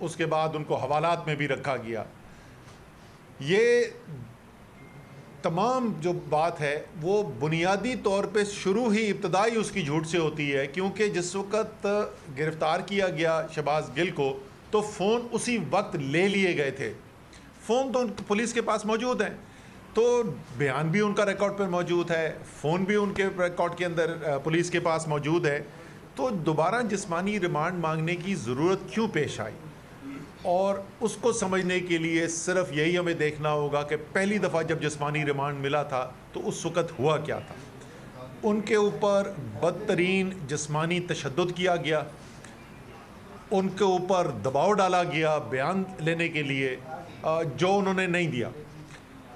اس کے بعد ان کو حوالات میں بھی رکھا گیا. یہ تمام جو بات ہے وہ بنیادی طور پہ شروع ہی ابتدائی اس کی جھوٹ سے ہوتی ہے, کیونکہ جس وقت گرفتار کیا گیا شہباز گل کو تو فون اسی وقت لے لیے گئے تھے. فون تو پولیس کے پاس موجود ہیں, تو بیان بھی ان کا ریکارڈ پر موجود ہے, فون بھی ان کے ریکارڈ کے اندر پولیس کے پاس موجود ہے. تو دوبارہ جسمانی ریمانڈ مانگنے کی ضرورت کیوں پیش آئی؟ اور اس کو سمجھنے کے لیے صرف یہی ہمیں دیکھنا ہوگا کہ پہلی دفعہ جب جسمانی ریمانڈ ملا تھا تو اس وقت ہوا کیا تھا. ان کے اوپر بدترین جسمانی تشدد کیا گیا, ان کے اوپر دباؤ ڈالا گیا بیان لینے کے لیے جو انہوں نے نہیں دیا,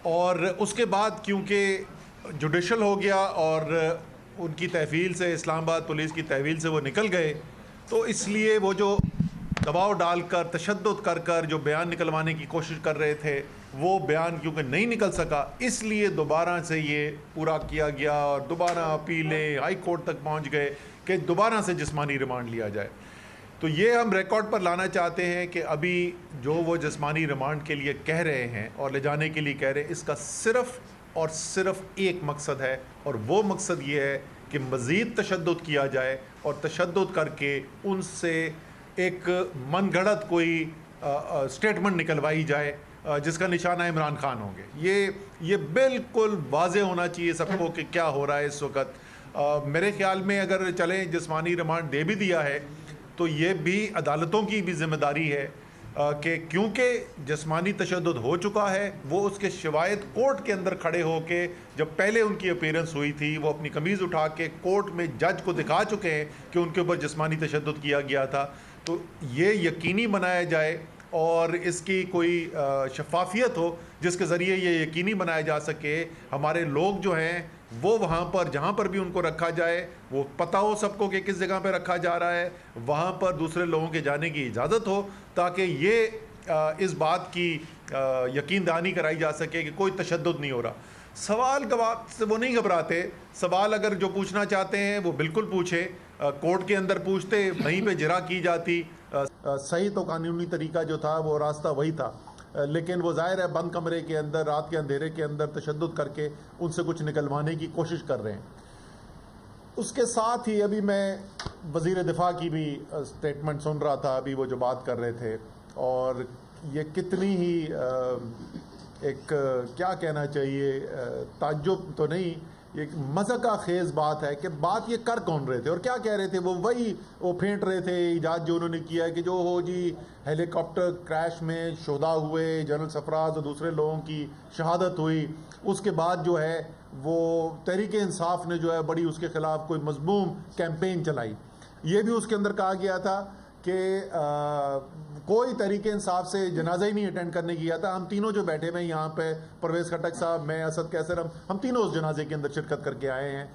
اور اس کے بعد کیونکہ جوڈیشل ہو گیا اور ان کی تحویل سے, اسلام آباد پولیس کی تحویل سے وہ نکل گئے, تو اس لیے وہ جو دباؤ ڈال کر تشدد کر کر جو بیان نکلوانے کی کوشش کر رہے تھے وہ بیان کیونکہ نہیں نکل سکا, اس لیے دوبارہ سے یہ پورا کیا گیا اور دوبارہ اپیلیں ہائی کورٹ تک پہنچ گئے کہ دوبارہ سے جسمانی ریمانڈ لیا جائے. تو یہ ہم ریکارڈ پر لانا چاہتے ہیں کہ ابھی جو وہ جسمانی ریمانڈ کے لیے کہہ رہے ہیں اور لے جانے کے لیے کہہ رہے ہیں, اس کا صرف اور صرف ایک مقصد ہے, اور وہ مقصد یہ ہے کہ مزید تشدد کیا جائے اور تشدد کر کے ان سے ایک من گھڑت کوئی سٹیٹمنٹ نکلوائی جائے جس کا نشانہ عمران خان ہوں گے. یہ بالکل واضح ہونا چاہیے سب کو کہ کیا ہو رہا ہے اس وقت. میرے خیال میں اگر چلیں جسمانی ریمانڈ دے بھی دیا ہے تو یہ بھی عدالتوں کی بھی ذمہ داری ہے کہ کیونکہ جسمانی تشدد ہو چکا ہے, وہ اس کے شواہد کورٹ کے اندر کھڑے ہو کے جب پہلے ان کی اپیرنس ہوئی تھی وہ اپنی قمیض اٹھا کے کورٹ میں جج کو دکھا چکے ہیں کہ ان کے اوپر جسمانی تشدد کیا گیا تھا. تو یہ یقینی بنایا جائے اور اس کی کوئی شفافیت ہو جس کے ذریعے یہ یقینی بنایا جا سکے ہمارے لوگ جو ہیں وہ وہاں پر جہاں پر بھی ان کو رکھا جائے وہ پتہ ہو سب کو کہ کس جگہ پہ رکھا جا رہا ہے, وہاں پر دوسرے لوگوں کے جانے کی اجازت ہو تاکہ یہ اس بات کی یقین دہانی کرائی جا سکے کہ کوئی تشدد نہیں ہو رہا. سوال گواہ سے وہ نہیں گھبراتے, سوال اگر جو پوچھنا چاہتے ہیں وہ بالکل پوچھیں, کورٹ کے اندر پوچھتے, وہیں پہ جرا کی جاتی. صحیح تو قانونی طریقہ جو تھا وہ راستہ وہی تھا, لیکن وہ ظاہر ہے بند کمرے کے اندر رات کے اندھیرے کے اندر تشدد کر کے ان سے کچھ نکلوانے کی کوشش کر رہے ہیں. اس کے ساتھ ہی ابھی میں وزیر دفاع کی بھی سٹیٹمنٹ سن رہا تھا, ابھی وہ جو بات کر رہے تھے, اور یہ کتنی ہی ایک کیا کہنا چاہیے, تعجب تو نہیں, ایک مذاق خیز بات ہے کہ بات یہ کر کون رہے تھے اور کیا کہہ رہے تھے. وہ پھینٹ رہے تھے ایجاد جو انہوں نے کیا ہے کہ جو ہو جی ہیلی کاپٹر کریش میں شہدا ہوئے, جنرل سرفراز اور دوسرے لوگوں کی شہادت ہوئی, اس کے بعد جو ہے وہ تحریک انصاف نے جو ہے بڑی اس کے خلاف کوئی مذموم کیمپین چلائی. یہ بھی اس کے اندر کہا گیا تھا کہ کوئی تحریک انصاف سے جنازہ ہی نہیں اٹینڈ کرنے گیا تھا. ہم تینوں جو بیٹھے ہوئے یہاں پہ, پرویز خٹک صاحب, میں, اسد کیسر, ہم تینوں اس جنازے کے اندر شرکت کر کے آئے ہیں.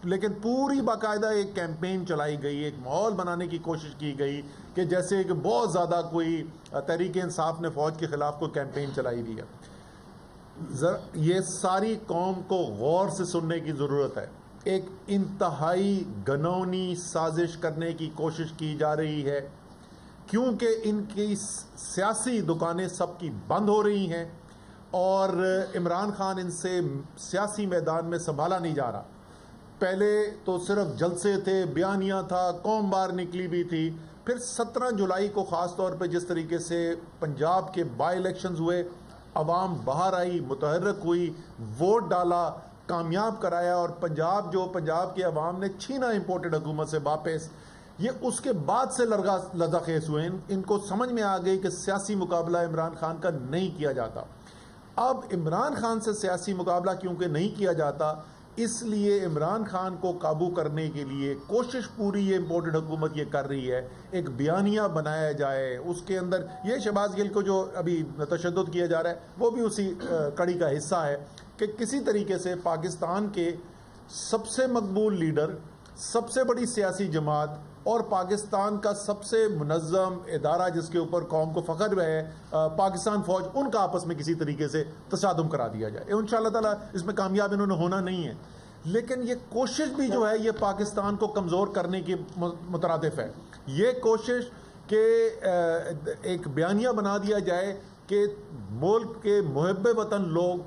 لیکن پوری باقاعدہ ایک کیمپین چلائی گئی, ایک ماحول بنانے کی کوشش کی گئی کہ جیسے کہ بہت زیادہ کوئی تحریک انصاف نے فوج کے خلاف کوئی کیمپین چلائی ہوئی ہے. یہ ساری قوم کو غور سے سننے کی ضرورت ہے. ایک انتہائی گھنونی سازش کرنے کی کوشش کی جا رہی ہے کیونکہ ان کی سیاسی دکانیں سب کی بند ہو رہی ہیں اور عمران خان ان سے سیاسی میدان میں سنبھالا نہیں جا رہا. پہلے تو صرف جلسے تھے, بیانیہ تھا, قوم باہر نکلی بھی تھی. پھر 17 جولائی کو خاص طور پہ جس طریقے سے پنجاب کے بائی الیکشنز ہوئے, عوام باہر آئی, متحرک ہوئی, ووٹ ڈالا, کامیاب کرایا, اور پنجاب کے عوام نے چھینا امپورٹڈ حکومت سے واپس. یہ اس کے بعد سے لرزہ خیز ہوئے. ان کو سمجھ میں آ گئی کہ سیاسی مقابلہ عمران خان کا نہیں کیا جاتا. اب عمران خان سے سیاسی مقابلہ کیونکہ نہیں کیا جاتا, اس لیے عمران خان کو قابو کرنے کے لیے کوشش پوری یہ امپورٹڈ حکومت یہ کر رہی ہے, ایک بیانیہ بنایا جائے, اس کے اندر یہ شہباز گل کو جو ابھی تشدد کیا جا رہا ہے وہ بھی اسی کڑی کا حصہ ہے کہ کسی طریقے سے پاکستان کے سب سے مقبول لیڈر, سب سے بڑی سیاسی جماعت اور پاکستان کا سب سے منظم ادارہ جس کے اوپر قوم کو فخر ہے, پاکستان فوج, ان کا آپس میں کسی طریقے سے تصادم کرا دیا جائے. انشاءاللہ تعالیٰ اس میں کامیاب انہوں نے ہونا نہیں ہے, لیکن یہ کوشش بھی جو ہے یہ پاکستان کو کمزور کرنے کی مترادف ہے. یہ کوشش کہ ایک بیانیہ بنا دیا جائے کہ ملک کے محب وطن لوگ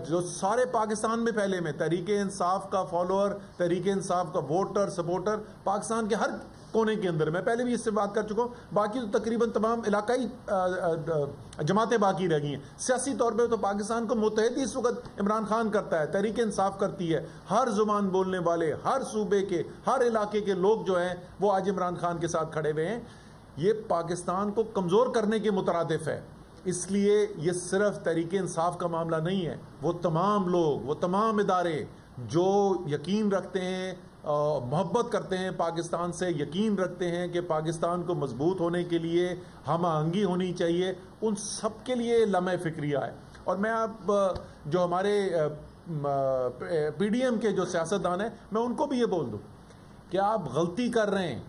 جو سارے پاکستان میں پھیلے ہوئے، تحریک انصاف کا فالوور، تحریک انصاف کا ووٹر سپورٹر پاکستان کے ہر کونے کے اندر، میں پہلے بھی اس سے بات کر چکا ہوں، باقی تو تقریباً تمام علاقائی جماعتیں باقی رہ گئی ہیں۔ سیاسی طور پہ تو پاکستان کو متحد اس وقت عمران خان کرتا ہے، تحریک انصاف کرتی ہے، ہر زبان بولنے والے، ہر صوبے کے، ہر علاقے کے لوگ جو ہیں وہ آج عمران خان کے ساتھ کھڑے ہوئے ہیں۔ یہ پاکستان کو کمزور کرنے کے مترادف ہے، اس لیے یہ صرف تحریک انصاف کا معاملہ نہیں ہے، وہ تمام لوگ، وہ تمام ادارے جو یقین رکھتے ہیں، محبت کرتے ہیں پاکستان سے، یقین رکھتے ہیں کہ پاکستان کو مضبوط ہونے کے لیے ہم آہنگی ہونی چاہیے، ان سب کے لیے لمحہ فکریہ ہے۔ اور میں اب جو ہمارے پی ڈی ایم کے جو سیاستدان ہیں، میں ان کو بھی یہ بول دوں کہ آپ غلطی کر رہے ہیں۔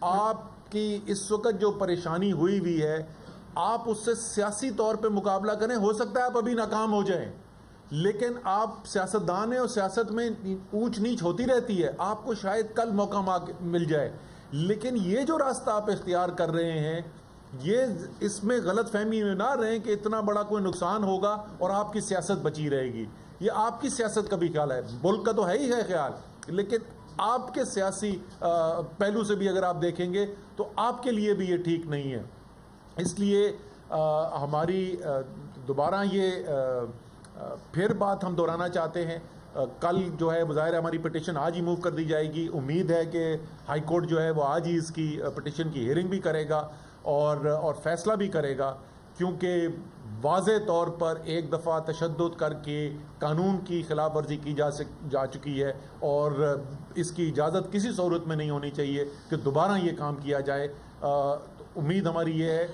آپ کی اس وقت جو پریشانی ہوئی ہے، آپ اس سے سیاسی طور پہ مقابلہ کریں، ہو سکتا ہے آپ ابھی ناکام ہو جائیں، لیکن آپ سیاستدان ہیں اور سیاست میں اونچ نیچ ہوتی رہتی ہے، آپ کو شاید کل موقع مل جائے، لیکن یہ جو راستہ آپ اختیار کر رہے ہیں، یہ اس میں غلط فہمی میں نہ رہیں کہ اتنا بڑا کوئی نقصان ہوگا اور آپ کی سیاست بچی رہے گی۔ یہ آپ کی سیاست کا بھی خیال ہے، ملک کا تو ہے ہی ہے خیال، لیکن آپ کے سیاسی پہلو سے بھی اگر آپ دیکھیں گے تو آپ کے لیے بھی یہ ٹھیک نہیں ہے۔ اس لیے ہماری دوبارہ یہ پھر بات ہم دہرانا چاہتے ہیں، کل جو ہے بظاہر ہماری پٹیشن آج ہی موو کر دی جائے گی، امید ہے کہ ہائی کورٹ جو ہے وہ آج ہی اس کی پٹیشن کی ہیئرنگ بھی کرے گا اور فیصلہ بھی کرے گا، کیونکہ واضح طور پر ایک دفعہ تشدد کر کے قانون کی خلاف ورزی کی جا چکی ہے، اور اس کی اجازت کسی صورت میں نہیں ہونی چاہیے کہ دوبارہ یہ کام کیا جائے۔ امید ہماری یہ ہے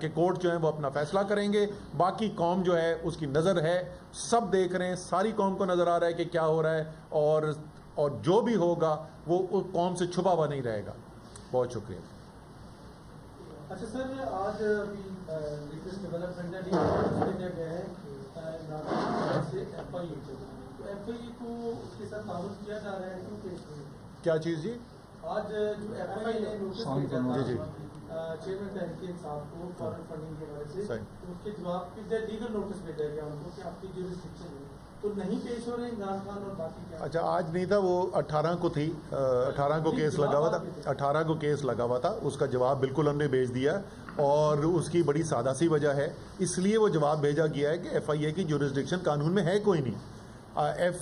کہ کورٹ جو ہے وہ اپنا فیصلہ کریں گے، باقی قوم جو ہے اس کی نظر ہے، سب دیکھ رہے ہیں، ساری قوم کو نظر آ رہا ہے کہ کیا ہو رہا ہے، اور جو بھی ہوگا وہ اس قوم سے چھپا ہوا نہیں رہے گا۔ بہت شکریہ۔ اچھا سر، آج لیٹسٹ ڈیولپمنٹ ہے ایف آئی اے کو اس کے ساتھ تعاون کیا جا رہا ہے، کیونکہ کیا چیز جی؟ آج جو ایف آئی اے نوٹس چیئرمین تحریک انصاف کو فارن فنڈنگ کے حوالے سے، اس کے جواب کی لیگل نوٹس بھیجا گیا ان کو کہ آپ کی جو ریسٹرکشن ہے تو نہیں پیش ہو رہے عمران خان اور باقی کیا؟ اچھا، آج نہیں تھا، وہ 18 کو تھی، 18 کو کیس لگا ہوا تھا، 18 کو کیس لگا ہوا تھا، اس کا جواب بالکل ہم نے بھیج دیا، اور اس کی بڑی سادہ سی وجہ ہے، اس لیے وہ جواب بھیجا گیا ہے کہ ایف آئی اے کی جورسڈکشن قانون میں ہے کوئی نہیں۔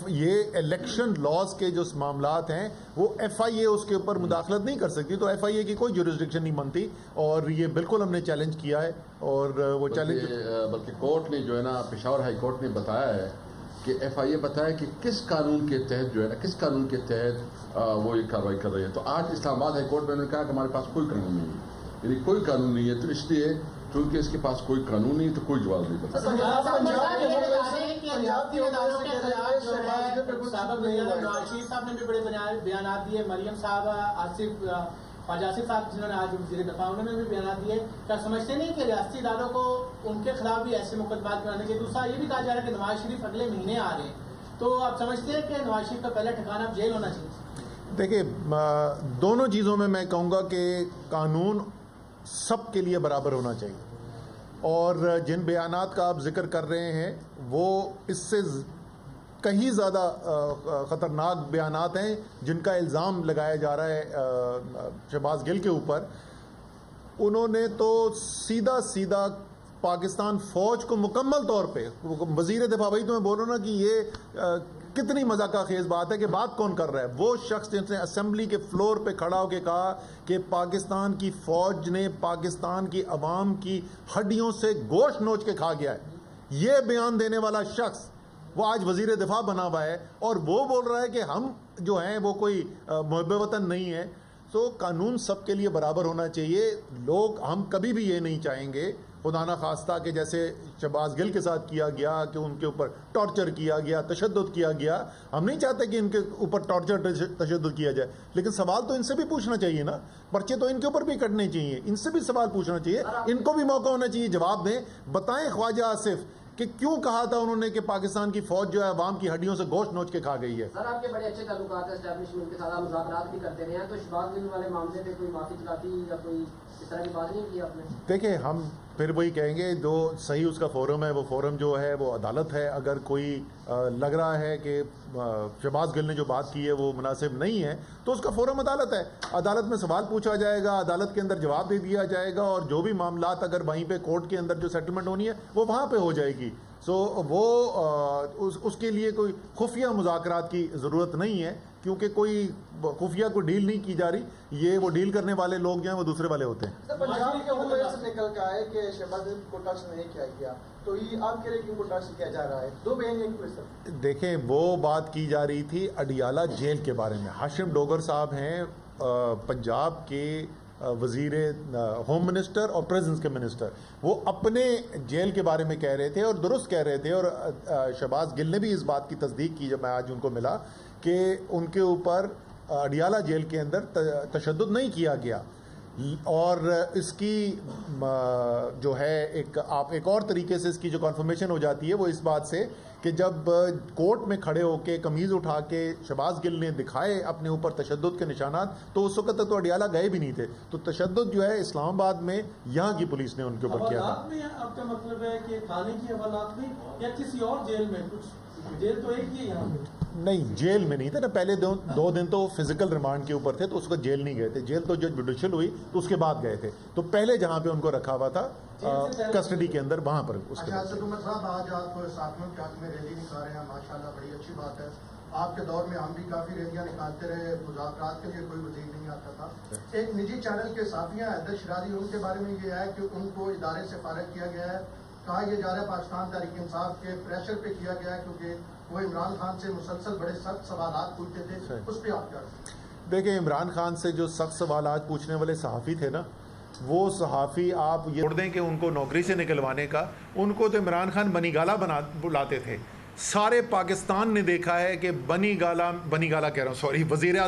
یہ الیکشن لاز کے جو معاملات ہیں وہ ایف آئی اے اس کے اوپر مداخلت نہیں کر سکتی، تو ایف آئی اے کی کوئی جورسڈکشن نہیں بنتی، اور یہ بالکل ہم نے چیلنج کیا ہے، اور وہ چیلنج بلکہ کورٹ نے جو ہے نا، پشاور ہائی کورٹ نے بتایا ہے کہ ایف آئی اے بتایا کہ کس قانون کے تحت جو ہے نا، کس قانون کے تحت وہ یہ کارروائی کر رہے ہیں۔ تو آج اسلام آباد ہائی کورٹ میں نے کہا کہ ہمارے پاس کوئی قانون نہیں ہے، یعنی کوئی قانون نہیں ہے، تو اس لیے چونکہ اس کے پاس کوئی قانون نہیں تو کوئی جواب نہیں پتا۔ نواز شریف صاحب نے بھی بڑے بیانات دیے، مریم صاحب، آصف خواجہ آصف صاحب جنہوں نے آج وزیر دفاع، انہوں نے بھی بیانات دیے۔ کیا سمجھتے نہیں کہ ریاستی اداروں کو ان کے خلاف بھی ایسے مقدمات بنانے کے؟ دوسرا یہ بھی کہا جا رہا ہے کہ نواز شریف اگلے مہینے آ رہے ہیں، تو آپ سمجھتے ہیں کہ نواز شریف کا پہلا ٹھکانہ اب جیل ہونا چاہیے؟ دیکھیے، دونوں چیزوں میں کہوں گا کہ قانون سب کے لیے برابر ہونا چاہیے، اور جن بیانات کا آپ ذکر کر رہے ہیں وہ اس سے کہیں زیادہ خطرناک بیانات ہیں جن کا الزام لگایا جا رہا ہے شہباز گل کے اوپر۔ انہوں نے تو سیدھا پاکستان فوج کو مکمل طور پہ، وزیر دفاع، بھائی تو میں بول رہا ہوں نا کہ یہ کتنی مذاقہ خیز بات ہے کہ بات کون کر رہا ہے؟ وہ شخص جس نے اسمبلی کے فلور پہ کھڑا ہو کے کہا کہ پاکستان کی فوج نے پاکستان کی عوام کی ہڈیوں سے گوشت نوچ کے کھا گیا ہے، یہ بیان دینے والا شخص وہ آج وزیر دفاع بنا ہوا ہے، اور وہ بول رہا ہے کہ ہم جو ہیں وہ کوئی محب وطن نہیں ہے۔ تو قانون سب کے لیے برابر ہونا چاہیے۔ ہم کبھی بھی یہ نہیں چاہیں گے، خدا نہ خواستہ، کہ جیسے شہباز گل کے ساتھ کیا گیا کہ ان کے اوپر ٹارچر کیا گیا، تشدد کیا گیا، ہم نہیں چاہتے کہ ان کے اوپر ٹارچر تشدد کیا جائے، لیکن سوال تو ان سے بھی پوچھنا چاہیے نا، پرچے تو ان کے اوپر بھی کٹنے چاہیے، ان سے بھی سوال پوچھنا چاہیے، ان کو بھی موقع ہونا چاہیے جواب دیں۔ بتائیں خواجہ آصف کہ کیوں کہا تھا انہوں نے کہ پاکستان کی فوج جو ہے عوام کی ہڈیوں سے گوشت نوچ کے کھا گئی ہے؟ سر آپ کے بڑے اچھے تعلقات ہیں اسٹیبلشمنٹ کے ساتھ، آپ مذاکرات بھی کرتے رہے ہیں، تو شہباز گل والے معاملے پہ کوئی معافی چلاتی یا کوئی اس طرح کی بات نہیں کی آپ نے؟ دیکھیں ہم پھر وہی کہیں گے جو صحیح اس کا فورم ہے، وہ فورم جو ہے وہ عدالت ہے. اگر کوئی لگ رہا ہے کہ شہباز گل نے جو بات کی ہے وہ مناسب نہیں ہے تو اس کا فورم عدالت ہے. عدالت میں سوال پوچھا جائے گا، عدالت کے اندر جواب دے دیا جائے گا، اور جو بھی معاملات اگر وہیں پہ کورٹ کے اندر جو سیٹلمنٹ ہونی ہے وہ وہاں پہ ہو جائے گی. سو وہ اس کے لیے کوئی خفیہ مذاکرات کی ضرورت نہیں ہے، کیونکہ کوئی خفیہ کو ڈیل نہیں کی جا رہی. یہ وہ ڈیل کرنے والے لوگ جو ہیں وہ دوسرے والے ہوتے ہیں. پنجاب کے حکومت سے نکل کے آئے کہ شہباز کو ٹچ نہیں کیا گیا، تو یہ آپ کے لیے کیوں کو ٹچ کیا جا رہا ہے؟ دو بیان سر. دیکھیں وہ بات کی جا رہی تھی اڈیالہ جیل کے بارے میں. ہاشم ڈوگر صاحب ہیں پنجاب کے وزیر ہوم منسٹر اور پریزنس کے منسٹر. وہ اپنے جیل کے بارے میں کہہ رہے تھے اور درست کہہ رہے تھے، اور شہباز گل نے بھی اس بات کی تصدیق کی جب میں آج ان کو ملا کہ ان کے اوپر اڈیالہ جیل کے اندر تشدد نہیں کیا گیا. اور اس کی جو ہے ایک اور طریقے سے اس کی جو کنفرمیشن ہو جاتی ہے وہ اس بات سے کہ جب کورٹ میں کھڑے ہو کے قمیض اٹھا کے شہباز گل نے دکھائے اپنے اوپر تشدد کے نشانات، تو اس وقت تک تو اڈیالہ گئے بھی نہیں تھے. تو تشدد جو ہے اسلام آباد میں یہاں کی پولیس نے ان کے اوپر کیا تھا. حوالات میں آپ کا مطلب ہے کہ تھانے کی حوالات میں یا کسی اور جیل میں؟ کچھ جیل تو ایک ہی ہے یہاں پہ. نہیں جیل میں نہیں تھے نا. پہلے دو دن تو فزیکل ریمانڈ کے اوپر تھے تو اس کو جیل نہیں گئے تھے. جیل تو جب جوڈیشل ہوئی تو اس کے بعد گئے تھے. تو پہلے جہاں پہ ان کو رکھا ہوا تھا کسٹڈی کے اندر وہاں پر اس کے بعد. اسد عمر صاحب آج آپ ساتھیوں کے حق میں ریلی نکال رہے ہیں، ماشاءاللہ بڑی اچھی بات ہے. آپ کے دور میں ہم بھی کافی ریلیاں نکالتے رہے، مذاکرات کے لیے کوئی وزیر نہیں آتا تھا. ایک نجی چینل کے صحافی ہیں حیدر شراری، ان کے بارے میں یہ ہے کہ ان کو ادارے سے فارغ کیا گیا ہے. کہا یہ جا رہا ہے پاکستان تحریک انصاف کے پریشر پہ کیا گیا ہے، کیونکہ وہ عمران خان سے مسلسل بڑے سخت سوالات پوچھتے تھے. اس پہ آپ کیا کہتے ہیں؟ دیکھیں عمران خان سے جو سخت سوالات پوچھنے والے صحافی تھے نا، وہ صحافی آپ یہ چھوڑ دیں کہ ان کو نوکری سے نکلوانے کا، ان کو تو عمران خان بنی گالا بلاتے تھے. سارے پاکستان نے دیکھا ہے کہ بنی گالا کہہ رہا ہوں سوری، وزیر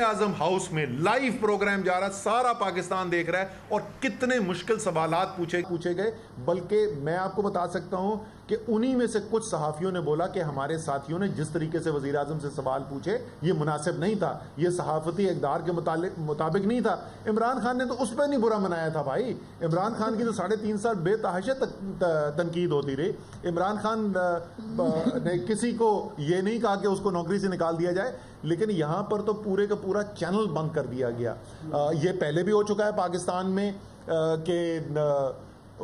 اعظم ہاؤس میں لائیو پروگرام جا رہا، سارا پاکستان دیکھ رہا ہے، اور کتنے مشکل سوالات پوچھے گئے. بلکہ میں آپ کو بتا سکتا ہوں کہ انہی میں سے کچھ صحافیوں نے بولا کہ ہمارے ساتھیوں نے جس طریقے سے وزیر اعظم سے سوال پوچھے یہ مناسب نہیں تھا، یہ صحافتی اقدار کے مطابق نہیں تھا. عمران خان نے تو اس پہ نہیں برا منایا تھا بھائی. عمران خان کی تو 3.5 سال بے تحاشا تنقید ہوتی رہی. عمران خان نے کسی کو یہ نہیں کہا کہ اس کو نوکری سے نکال دیا جائے، لیکن یہاں پر تو پورے کا پورا چینل بند کر دیا گیا. یہ پہلے بھی ہو چکا ہے پاکستان میں کہ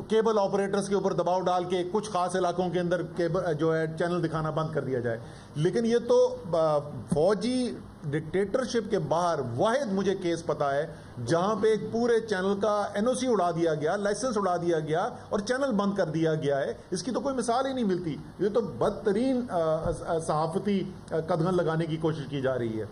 کیبل آپریٹرز کے اوپر دباؤ ڈال کے کچھ خاص علاقوں کے اندر جو ہے چینل دکھانا بند کر دیا جائے. لیکن یہ تو فوجی ڈکٹیٹرشپ کے باہر واحد مجھے کیس پتا ہے جہاں پہ ایک پورے چینل کا NOC اڑا دیا گیا، لائسنس اڑا دیا گیا اور چینل بند کر دیا گیا ہے. اس کی تو کوئی مثال ہی نہیں ملتی. یہ تو بدترین صحافتی قدغن لگانے کی کوشش کی جا رہی ہے.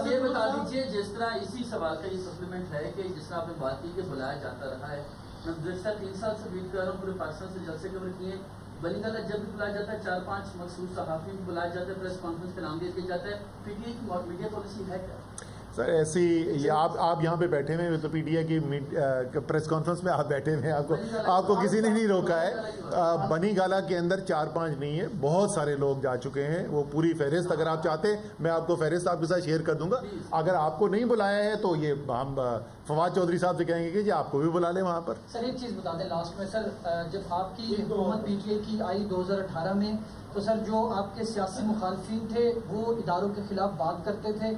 یہ بتا دیجیے جس طرح اسی سوال کا یہ سپلیمنٹ ہے کہ جس طرح آپ نے بات کی کہ بلایا جاتا رہا ہے، میں گزشتہ 3 سال سے ویٹ کر رہا ہوں، پورے پاکستان سے جلسے کور کیے. بنی گالا جب بھی بلایا جاتا ہے 4-5 مخصوص صحافیوں کو بلایا جاتا ہے، پریس کانفرنس کا نام دے دیا جاتا ہے. پی ٹی آئی کی میڈیا پالیسی ہے کیا؟ سر ایسی یہ آپ یہاں پہ بیٹھے ہوئے تو PTI کی پریس کانفرنس میں آپ بیٹھے ہوئے ہیں، آپ کو کسی نے نہیں روکا ہے. بنی گالا کے اندر 4-5 نہیں ہے، بہت سارے لوگ جا چکے ہیں. وہ پوری فہرست اگر آپ چاہتے ہیں میں آپ کو فہرست آپ کے ساتھ شیئر کر دوں گا. اگر آپ کو نہیں بلایا ہے تو یہ ہم فواد چودھری صاحب سے کہیں گے کہ جی آپ کو بھی بلا لیں وہاں پر. سر ایک چیز بتا دیں لاسٹ میں سر، جب آپ کی حکومت PTI کی آئی 2018 میں، تو سر جو آپ کے سیاسی مخالفین تھے وہ اداروں کے خلاف بات کرتے تھے.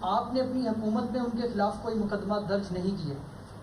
آپ نے اپنی حکومت میں ان کے خلاف کوئی مقدمہ درج نہیں کیے.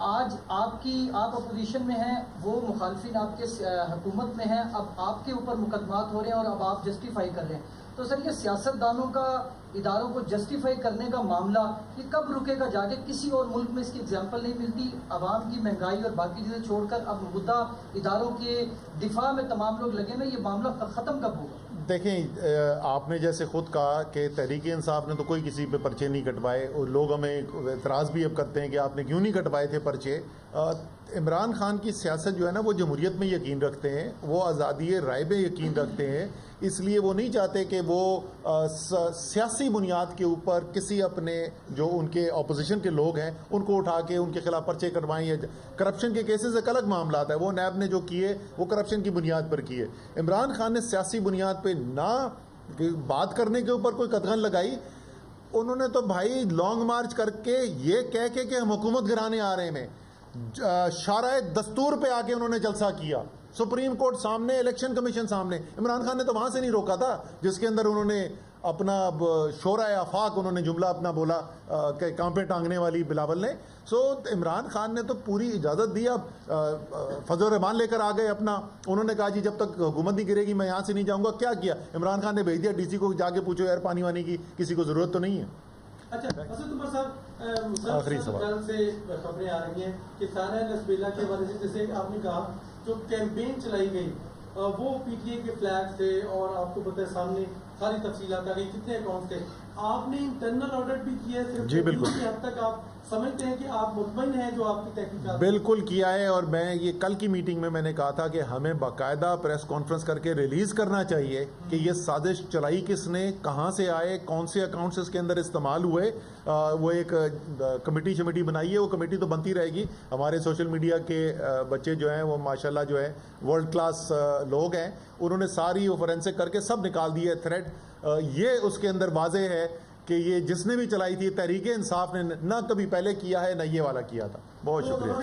آج آپ اپوزیشن میں ہیں، وہ مخالفین آپ کے حکومت میں ہیں، اب آپ کے اوپر مقدمات ہو رہے ہیں اور اب آپ جسٹیفائی کر رہے ہیں. تو سر یہ سیاست دانوں کا اداروں کو جسٹیفائی کرنے کا معاملہ یہ کب رکے گا؟ جا کے کسی اور ملک میں اس کی اگزامپل نہیں ملتی. عوام کی مہنگائی اور باقی چیزیں چھوڑ کر اب مدعا اداروں کے دفاع میں تمام لوگ لگے ہوئے، یہ معاملہ ختم کب ہوگا؟ دیکھیں آپ نے جیسے خود کہا کہ تحریک انصاف نے تو کوئی کسی پہ پرچے نہیں کٹوائے، اور لوگ ہمیں اعتراض بھی اب کرتے ہیں کہ آپ نے کیوں نہیں کٹوائے تھے پرچے. عمران خان کی سیاست جو ہے نا وہ جمہوریت میں یقین رکھتے ہیں، وہ آزادی رائے میں یقین رکھتے ہیں، اس لیے وہ نہیں چاہتے کہ وہ سیاسی بنیاد کے اوپر کسی اپنے جو ان کے اپوزیشن کے لوگ ہیں ان کو اٹھا کے ان کے خلاف پرچے کروائیں. یا کرپشن کے کیسز ایک الگ معاملات ہے، وہ نیب نے جو کیے وہ کرپشن کی بنیاد پر کیے. عمران خان نے سیاسی بنیاد پہ نہ بات کرنے کے اوپر کوئی قدغن لگائی، انہوں نے تو بھائی لانگ مارچ کر کے یہ کہہ کے کہ ہم حکومت گرانے آ رہے ہیں، شارع دستور پہ آ کے انہوں نے جلسہ کیا، سپریم کورٹ سامنے، الیکشن کمیشن سامنے. عمران خان نے تو وہاں سے نہیں روکا تھا جس کے اندر انہوں نے اپنا شورۂ آفاق انہوں نے جملہ اپنا بولا کہ کانپیں ٹانگنے والی بلاول نے. سو عمران خان نے تو پوری اجازت دی. اب فضل الرحمان لے کر آ گئے اپنا، انہوں نے کہا جی جب تک حکومت نہیں گرے گی میں یہاں سے نہیں جاؤں گا. کیا کیا عمران خان نے بھیج دیا ڈی سی کو، جا کے پوچھو یار پانی وانی کی کسی کو ضرورت تو نہیں ہے. اچھا اسد عمر صاحب، آخری سوال سے خبریں آ رہی ہیں کہ سارہ نسبیلا کے حوالے سے جیسے آپ نے کہا جو کیمپین چلائی گئی وہ پی ٹی اے کے فلیگ تھے، اور آپ کو پتہ ہے سامنے ساری تفصیلات آ گئی، کتنے اکاؤنٹ تھے. آپ نے انٹرنل آڈٹ بھی کیا ہے صرف جی بالکل حد تک آپ سمجھتے ہیں کہ آپ مطمئن ہیں جو آپ کی تحقیقات؟ بالکل کیا ہے، اور میں یہ کل کی میٹنگ میں نے کہا تھا کہ ہمیں باقاعدہ پریس کانفرنس کر کے ریلیز کرنا چاہیے کہ یہ سازش چلائی کس نے، کہاں سے آئے، کون سے اکاؤنٹس اس کے اندر استعمال ہوئے. وہ ایک کمیٹی بنائی ہے، وہ کمیٹی تو بنتی رہے گی. ہمارے سوشل میڈیا کے بچے جو ہیں وہ ماشاءاللہ جو ہے ورلڈ کلاس لوگ ہیں، انہوں نے ساری وہ فورینسک کر کے سب نکال دی ہے تھریڈ. یہ اس کے اندر واضح ہے کہ یہ جس نے بھی چلائی تھی تحریک انصاف نے نہ کبھی پہلے کیا ہے نہ یہ والا کیا تھا. بہت شکریہ.